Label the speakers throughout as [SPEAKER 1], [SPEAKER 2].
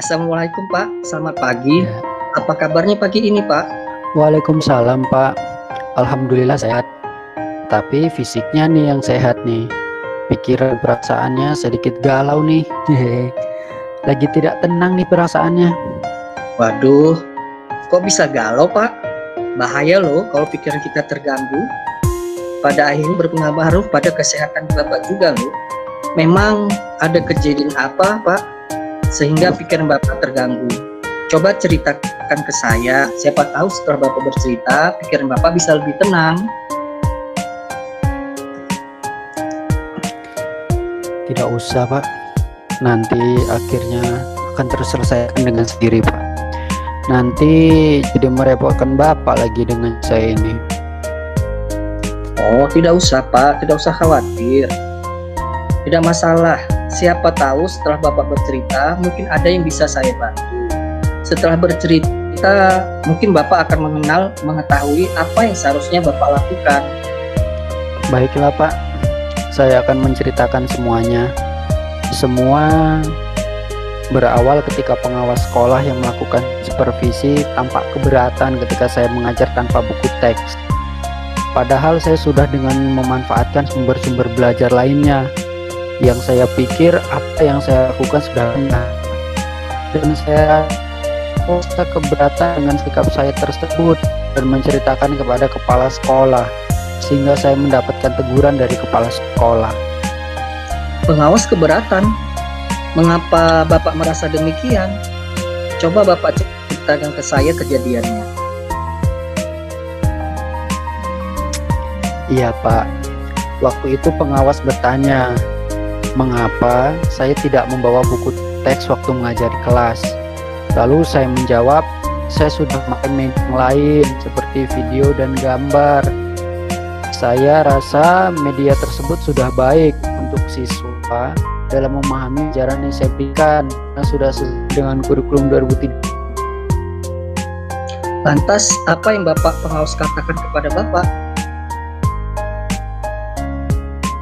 [SPEAKER 1] Assalamualaikum Pak, selamat pagi.
[SPEAKER 2] Ya.
[SPEAKER 1] Apa kabarnya pagi ini Pak?
[SPEAKER 2] Waalaikumsalam Pak. Alhamdulillah sehat. Tapi fisiknya nih yang sehat nih. Pikiran perasaannya sedikit galau nih. Lagi tidak tenang nih perasaannya.
[SPEAKER 1] Waduh, kok bisa galau Pak? Bahaya loh kalau pikiran kita terganggu. Pada akhirnya berpengaruh pada kesehatan Bapak juga loh. Memang ada kejadian apa Pak sehingga pikiran Bapak terganggu? Coba ceritakan ke saya, siapa tahu setelah Bapak bercerita, pikiran Bapak bisa lebih tenang.
[SPEAKER 2] Tidak usah Pak. Nanti akhirnya akan terselesaikan dengan sendiri Pak. Nanti jadi merepotkan Bapak lagi dengan saya ini.
[SPEAKER 1] Oh, tidak usah Pak, tidak usah khawatir. Tidak masalah, siapa tahu setelah Bapak bercerita, mungkin ada yang bisa saya bantu. Setelah bercerita, mungkin Bapak akan mengetahui apa yang seharusnya Bapak lakukan.
[SPEAKER 2] Baiklah Pak, saya akan menceritakan semuanya. Semua berawal ketika pengawas sekolah yang melakukan supervisi tampak keberatan ketika saya mengajar tanpa buku teks. Padahal saya sudah dengan memanfaatkan sumber-sumber belajar lainnya. Yang saya pikir apa yang saya lakukan sudah benar. Dan saya merasa keberatan dengan sikap saya tersebut dan menceritakan kepada kepala sekolah, sehingga saya mendapatkan teguran dari kepala sekolah.
[SPEAKER 1] Pengawas keberatan? Mengapa Bapak merasa demikian? Coba Bapak ceritakan ke saya kejadiannya.
[SPEAKER 2] Iya Pak, waktu itu pengawas bertanya, mengapa saya tidak membawa buku teks waktu mengajar di kelas. Lalu saya menjawab, saya sudah memakai media lain seperti video dan gambar. Saya rasa media tersebut sudah baik untuk siswa dalam memahami ajaran yang saya berikan dan sudah sesuai dengan kurikulum 2003.
[SPEAKER 1] Lantas, apa yang Bapak pengawas katakan kepada Bapak?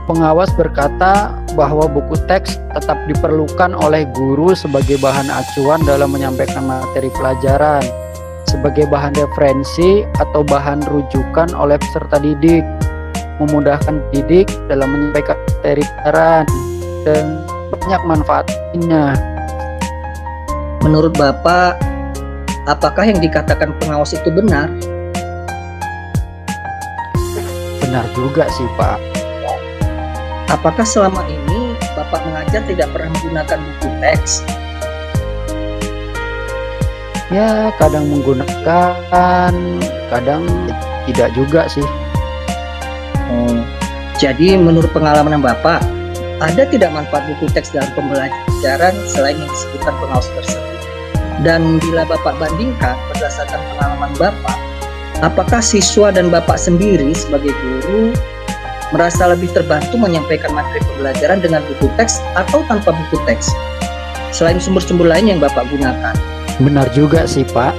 [SPEAKER 2] Pengawas berkata bahwa buku teks tetap diperlukan oleh guru sebagai bahan acuan dalam menyampaikan materi pelajaran, sebagai bahan referensi atau bahan rujukan oleh peserta didik, memudahkan didik dalam menyampaikan materi pelajaran, dan banyak manfaatnya.
[SPEAKER 1] Menurut Bapak, apakah yang dikatakan pengawas itu benar?
[SPEAKER 2] Benar juga sih Pak.
[SPEAKER 1] Apakah selama ini Bapak mengajar tidak pernah menggunakan buku teks?
[SPEAKER 2] Ya, kadang menggunakan, kadang tidak juga sih.
[SPEAKER 1] Jadi menurut pengalaman Bapak, ada tidak manfaat buku teks dalam pembelajaran selain yang disebutkan pengawas tersebut? Dan bila Bapak bandingkan berdasarkan pengalaman Bapak, apakah siswa dan Bapak sendiri sebagai guru merasa lebih terbantu menyampaikan materi pembelajaran dengan buku teks atau tanpa buku teks, selain sumber-sumber lain yang Bapak gunakan?
[SPEAKER 2] Benar juga sih Pak.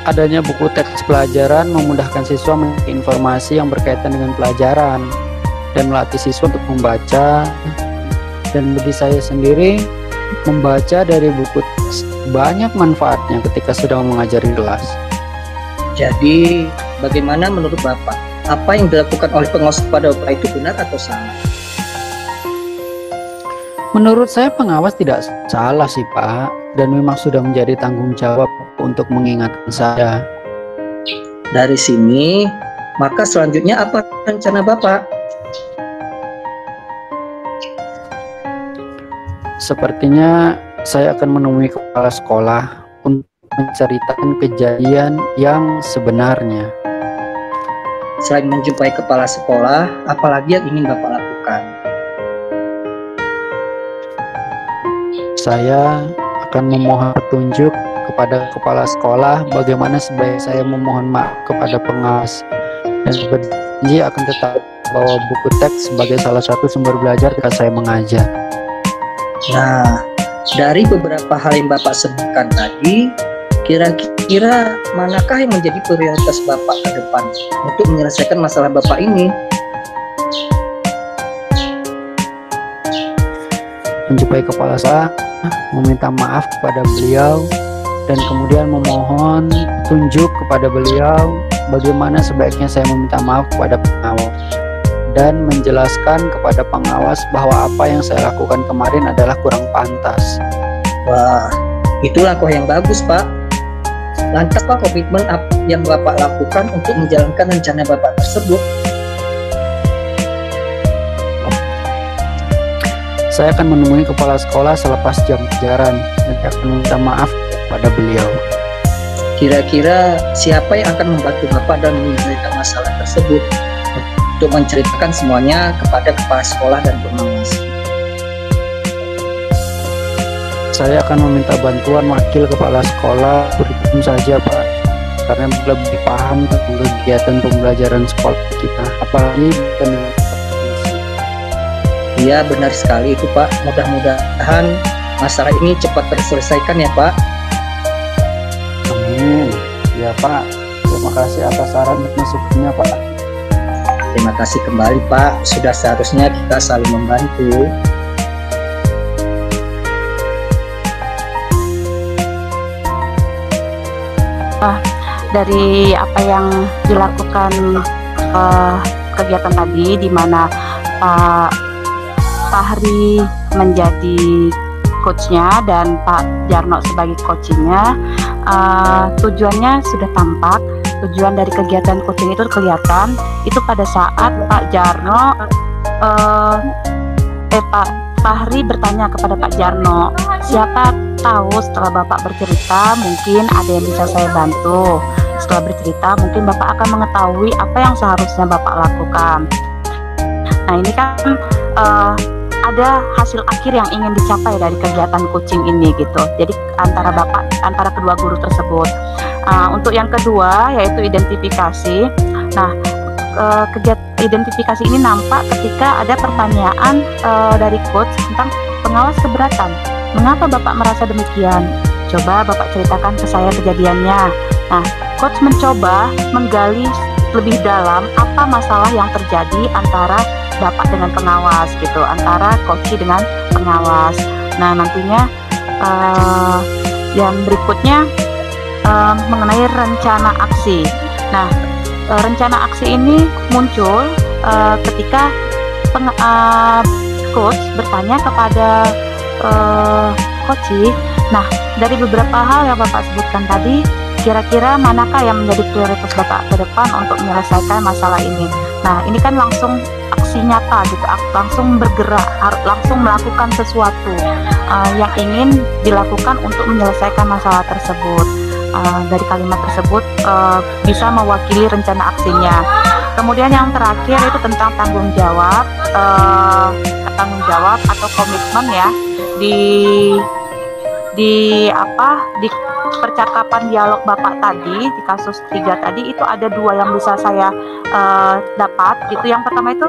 [SPEAKER 2] Adanya buku teks pelajaran memudahkan siswa mengetahui informasi yang berkaitan dengan pelajaran dan melatih siswa untuk membaca. Dan bagi saya sendiri, membaca dari buku teks banyak manfaatnya ketika sedang mengajari kelas.
[SPEAKER 1] Jadi, bagaimana menurut Bapak? Apa yang dilakukan oleh pengawas pada Bapak itu benar atau salah?
[SPEAKER 2] Menurut saya pengawas tidak salah sih Pak, dan memang sudah menjadi tanggung jawab untuk mengingatkan saya.
[SPEAKER 1] Dari sini, maka selanjutnya apa rencana Bapak?
[SPEAKER 2] Sepertinya saya akan menemui kepala sekolah untuk menceritakan kejadian yang sebenarnya.
[SPEAKER 1] Selain menjumpai kepala sekolah, apalagi yang ingin Bapak lakukan?
[SPEAKER 2] Saya akan memohon petunjuk kepada kepala sekolah bagaimana sebaiknya saya memohon maaf kepada pengawas, dan berjanji akan tetap bawa buku teks sebagai salah satu sumber belajar ketika saya mengajar.
[SPEAKER 1] Nah, dari beberapa hal yang Bapak sebutkan tadi, kira-kira manakah yang menjadi prioritas Bapak ke depan untuk menyelesaikan masalah Bapak ini?
[SPEAKER 2] Menjumpai kepala sekolah meminta maaf kepada beliau dan kemudian memohon tunjuk kepada beliau bagaimana sebaiknya saya meminta maaf kepada pengawas dan menjelaskan kepada pengawas bahwa apa yang saya lakukan kemarin adalah kurang pantas.
[SPEAKER 1] Wah, itu langkah yang bagus, Pak. Lantas Pak, komitmen apa yang Bapak lakukan untuk menjalankan rencana Bapak tersebut?
[SPEAKER 2] Saya akan menemui kepala sekolah selepas jam pelajaran dan akan minta maaf kepada beliau.
[SPEAKER 1] Kira-kira siapa yang akan membantu Bapak dalam menyelesaikan masalah tersebut? Untuk menceritakan semuanya kepada kepala sekolah dan pengawas.
[SPEAKER 2] Saya akan meminta bantuan wakil kepala sekolah kurikulum saja, Pak, karena lebih paham tentang kegiatan pembelajaran sekolah kita, apalagi dengan provinsi.
[SPEAKER 1] Iya, benar sekali itu, Pak. Mudah-mudahan masalah ini cepat terselesaikan ya, Pak.
[SPEAKER 2] Amin. Ya, Pak. Terima kasih atas saran dan masukannya, Pak.
[SPEAKER 1] Terima kasih kembali, Pak. Sudah seharusnya kita saling membantu.
[SPEAKER 3] Dari apa yang dilakukan kegiatan tadi, di mana Pak Fahri menjadi coachnya dan Pak Jarno sebagai coachingnya, tujuannya sudah tampak. Tujuan dari kegiatan coaching itu kelihatan itu pada saat Pak Jarno Pak Fahri bertanya kepada Pak Jarno, siapa tahu setelah Bapak bercerita mungkin ada yang bisa saya bantu. Setelah bercerita mungkin Bapak akan mengetahui apa yang seharusnya Bapak lakukan. Nah, ini kan ada hasil akhir yang ingin dicapai dari kegiatan coaching ini gitu. Jadi antara kedua guru tersebut. Untuk yang kedua yaitu identifikasi. Nah, kegiatan identifikasi ini nampak ketika ada pertanyaan dari coach tentang pengawas keberatan. Mengapa Bapak merasa demikian? Coba Bapak ceritakan ke saya kejadiannya. Nah, coach mencoba menggali lebih dalam apa masalah yang terjadi antara Bapak dengan pengawas gitu, antara coach dengan pengawas. Nah, nantinya yang berikutnya mengenai rencana aksi. Nah, rencana aksi ini muncul ketika coach bertanya kepada coach. Nah, dari beberapa hal yang Bapak sebutkan tadi, kira-kira manakah yang menjadi prioritas Bapak ke depan untuk menyelesaikan masalah ini? Nah, ini kan langsung aksi nyata gitu, langsung bergerak, langsung melakukan sesuatu yang ingin dilakukan untuk menyelesaikan masalah tersebut. Dari kalimat tersebut bisa mewakili rencana aksinya. Kemudian yang terakhir itu tentang tanggung jawab atau komitmen ya di percakapan dialog Bapak tadi di kasus 3 tadi, itu ada 2 yang bisa saya dapat gitu. Yang pertama itu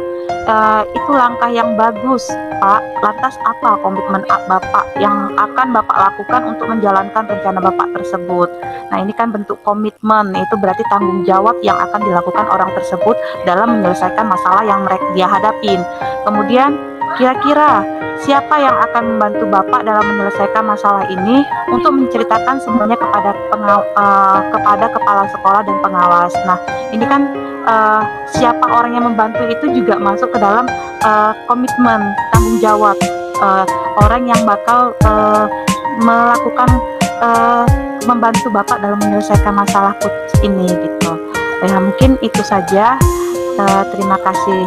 [SPEAKER 3] langkah yang bagus, Pak. Lantas apa komitmen Bapak yang akan Bapak lakukan untuk menjalankan rencana Bapak tersebut? Nah, ini kan bentuk komitmen, itu berarti tanggung jawab yang akan dilakukan orang tersebut dalam menyelesaikan masalah yang dia hadapin. Kemudian kira-kira siapa yang akan membantu Bapak dalam menyelesaikan masalah ini untuk menceritakan semuanya kepada kepala sekolah dan pengawas. Nah, ini kan siapa orang yang membantu itu juga masuk ke dalam komitmen tanggung jawab orang yang bakal melakukan membantu Bapak dalam menyelesaikan masalah coach ini gitu. Ya, mungkin itu saja. Terima kasih.